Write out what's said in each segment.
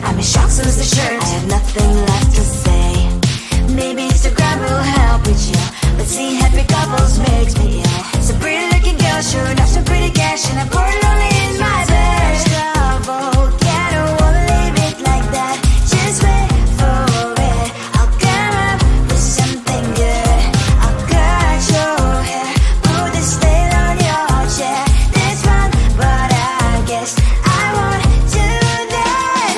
I'm in shock, so is the shirt. I have nothing left to say. Maybe Instagram will help with you, but seeing happy couples makes me ill. Some pretty looking girl showing off some pretty cash, and I'm bored lonely in my bed. Trouble, yeah, I don't wanna leave it like that. Just wait for it. I'll come up with something good. I'll cut your hair, put this stain on your chair. This one, but I guess I won't do that.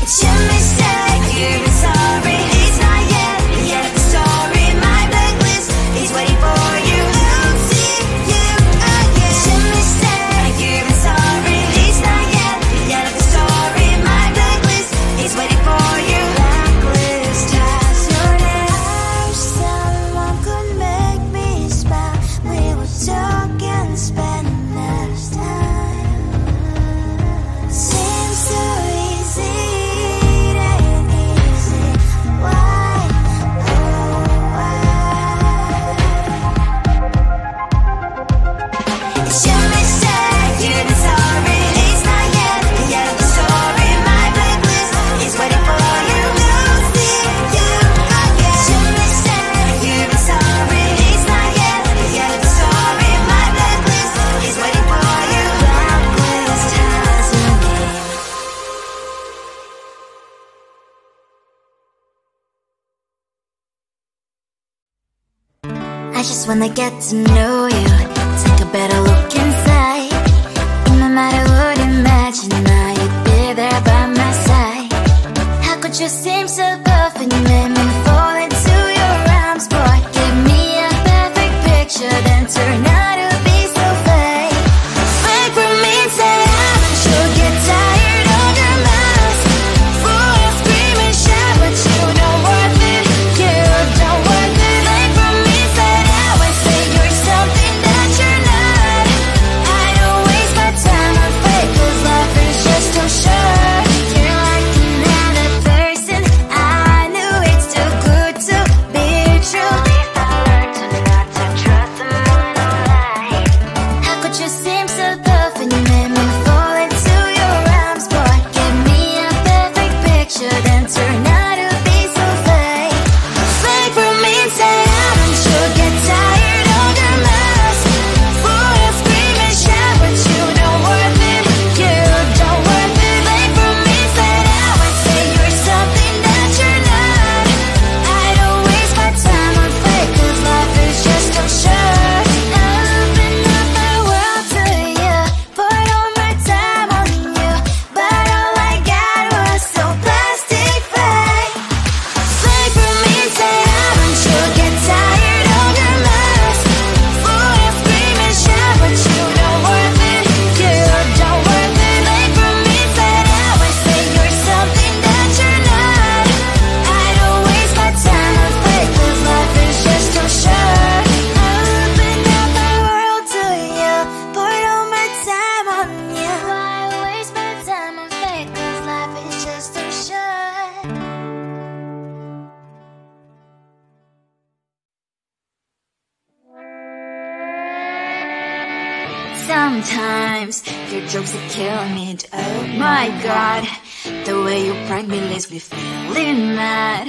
It's your mistake, you're sorry. It's not yet the end of the story. My blacklist is waiting for you. I'll see you again. It's your mistake, you're sorry. It's not yet the end of the story. My blacklist is waiting for you. Blacklist has your name. I wish someone could make me smile. We would talk and spend less time. Seems so easy, it ain't easy. Why, oh why? It's your mistake, you're sorry. It's not yet the end of the story. My blacklist is waiting for you. I'll see you again. It's your mistake, you're sorry. It's not yet the end of the story. My blacklist is waiting for you. Blacklist has your name. I just wanna get to know you, take a better look inside. In my mind I would imagine now you'd be there by my side. How could you seem so tough and you made me fall into your arms, boy? Give me a perfect picture, then turn out to be so fake. Fake for me and say you'll get tired of your mask. Full of scream and shout, but you don't worth it. You don't worth it. Fake for me, say I say you're something that you're not. I don't waste my time on fake, 'cause life is just too short. You're like another person. I knew it's too good to be true. I learned to not to trust someone online. How could you seem so tough and you made me fall into your arms, boy? Give me a perfect picture, then turn out to be so fake. Fake for me and say you'll get tired of your mask. Full of scream and shout, but you don't worth it. You don't worth it. Fake for me, say you're something that you're not. I don't waste my time on fake, 'cause life is just too short. Open up my world to you, poured all my time on you, but all I got was so plastic fake. Fake for me, say you'll get tired of your mask. Full of scream and shout, but you don't worth it. You don't worth it. Fake for me, say you're something that you're not. I don't waste my time on fake, 'cause life is just too short. Open up my world to you, poured all my time on you. Why waste my time on fake, 'cause life is just too short. Sometimes your jokes are killing me. Oh my god, the way you prank me leaves me feeling mad.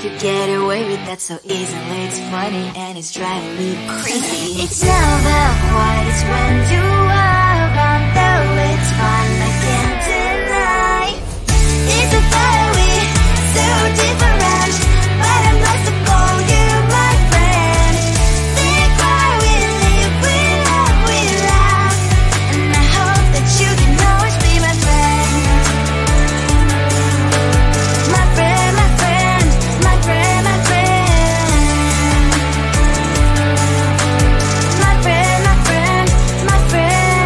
You get away with that so easily. It's funny and it's driving me crazy. It's never quiet, it's when you are around, though it's fun, I can't deny. It's a fire we so different, but I'm lost to call you my friend. Think why we live, we love, we laugh, and I hope that you can always be my friend. My friend, my friend, my friend, my friend. My friend, my friend, my friend.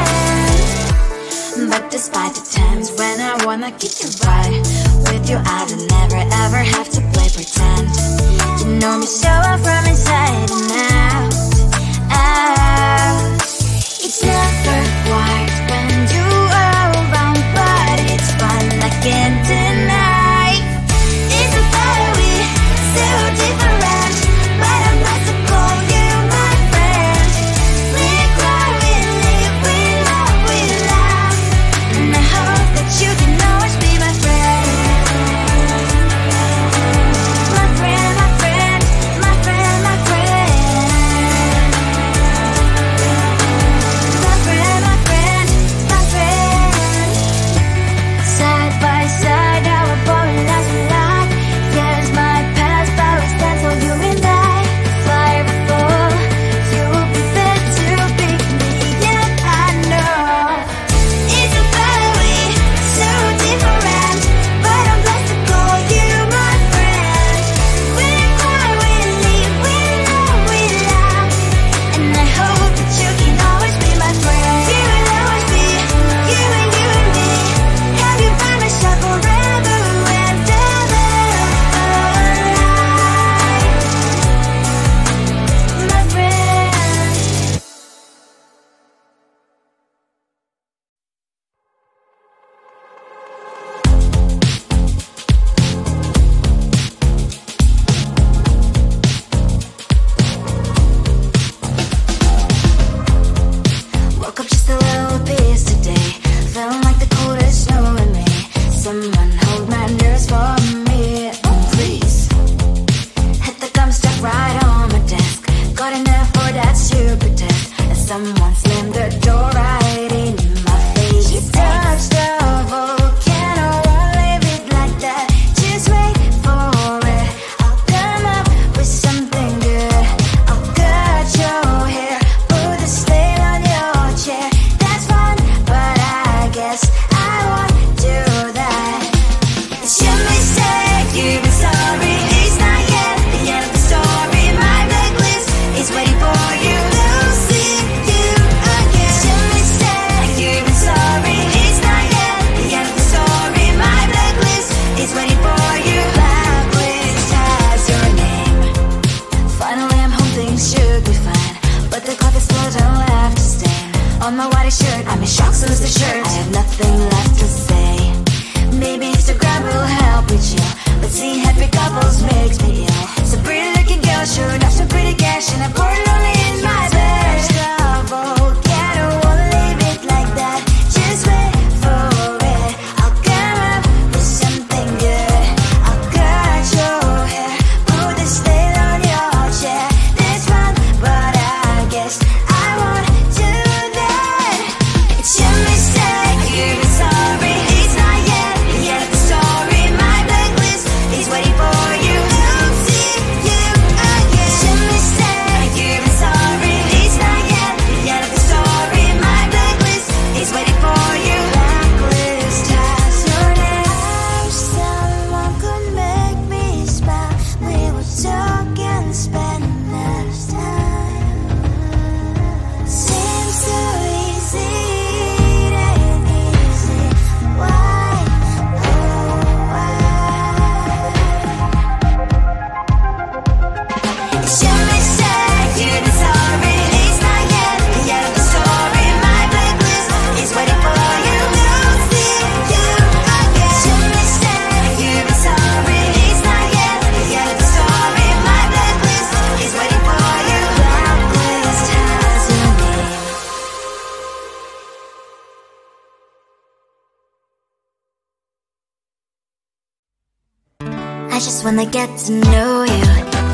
just wanna get to know you,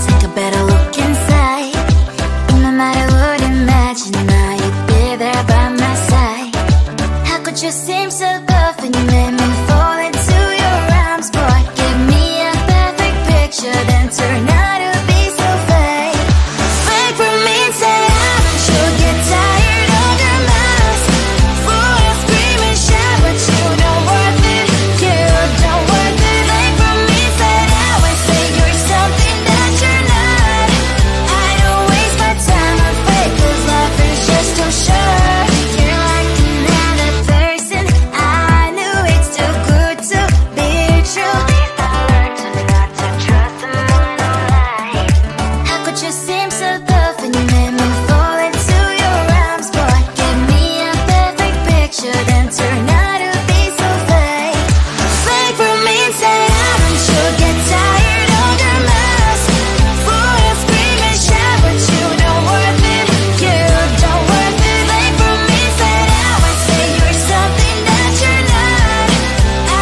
take a better look inside. No matter what, imagine now you'd be there by my side. How could you seem so good when you made me fall into your arms, boy? Give me a perfect picture, then turn out to be so fake. Wait for me and say you'll get tired of your mouth. Full of scream and shout, but you don't worth it, you don't worth it. Wait for me and say you're something that you're not. I don't waste my time on fake, 'cause life is just too short. You're like another person, I knew it's too good to be true. I learned not to trust someone online. How could you seem so good when you made me fall into your arms, boy? Give me a perfect picture, then turn out to be so fake. Fake for me and say don't you get tired of your mouth? Full of scream and shout, but you don't worth it, you don't worth it. Fake for me and say you're something that you're not.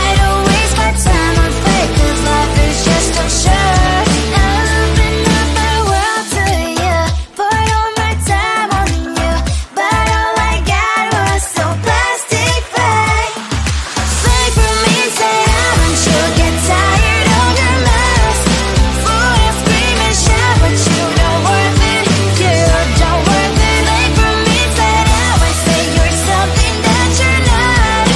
I don't waste my time on fake, 'cause life is just too short. I open up my world to you, poured all my time on you, but all I got was so plastic fake. Fake for me and say don't you get tired of your mouth? Full of scream and shout, but you don't worth it, you don't worth it. Fake for me and say you're something that you're not.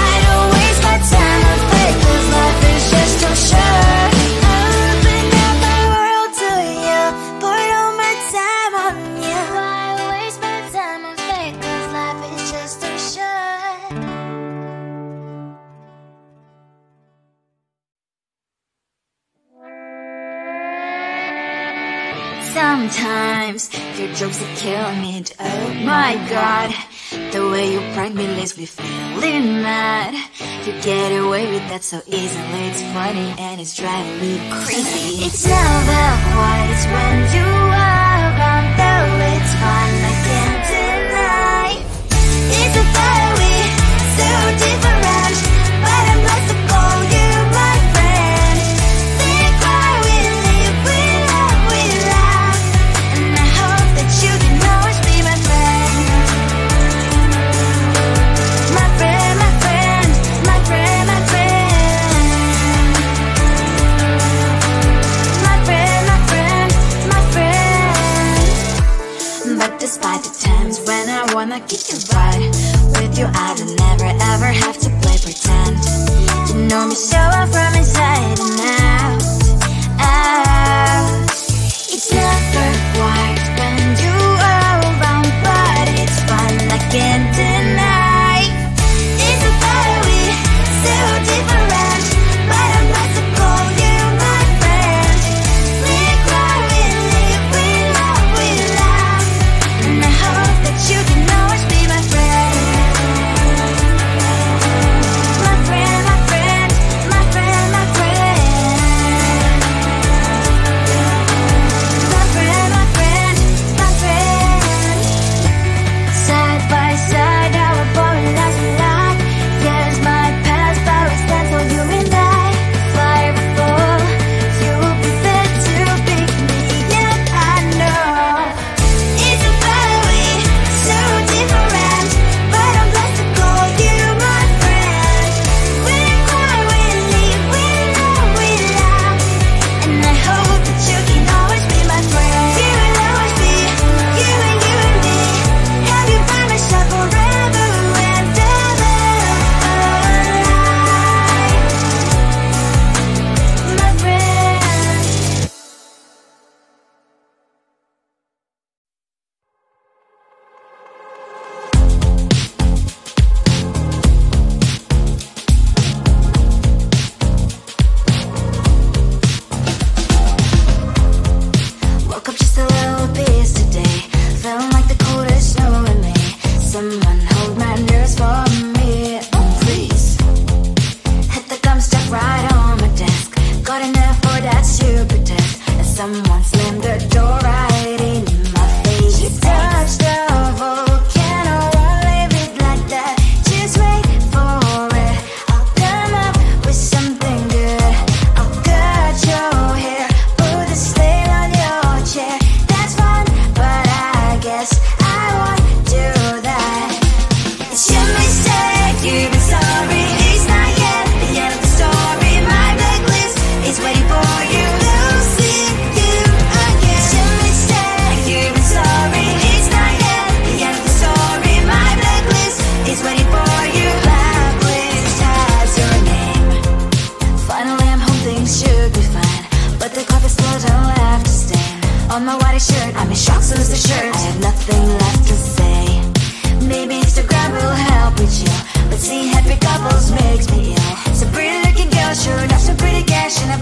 I don't waste my time on fake, 'cause life is just too short. I open up my world to you, poured all my time on you. Why waste my time on fake, 'cause life is just too short. Sometimes your jokes are killing me. Oh my god, the way you prank me leaves me feeling mad. You get away with that so easily. It's funny and it's driving me crazy. It's never quite, it's when you are around, though it's fun, I can't deny. It's a fire we so different, but I'm blessed to call you my friend. We cry, we live, we love, we laugh, and I hope that you can always be my friend. My friend, my friend, my friend, my friend. My friend, my friend, my friend. But despite the times when I wanna kick you right, with you I don't never ever have to play pretend. You know me so well from inside and out, out. It's never quite when you are around, but it's fun, I can't deny. It's a fire we so different, but I'm blessed to call you my friend. We cry, we live, we love, we laugh, and I hope that you can always be my friend. My friend, my friend, my friend, my friend. My friend, my friend, my friend. Side by side, our body lies a lot. Yes, my past power stands for you and I. Fire before you will be there to pick me up, I know. It's a fire we so different, but I'm blessed to call you my friend. We cry, we live, we love, we laugh, and I hope that you can always be my friend. You will always be you and me. Have you by my side forever and ever. My friend. Woke up just a little pissed today. Felt like the coldest snow in me. Someone hold my nerves for me, please. Hit the gum stuck right on my desk. Got enough for that stupid test. And someone slammed the door right in my face. You touched the volcano, won't leave it like that. Just wait for it. I'll come up with something good. I'll cut should be fine, but the cloth is still don't have to stain. On my white shirt, I'm in shock, so is the shirt. I have nothing left to say. Maybe Instagram will help with you, but seeing happy couples makes me ill. It's a pretty looking girl, sure enough, some pretty cash, and I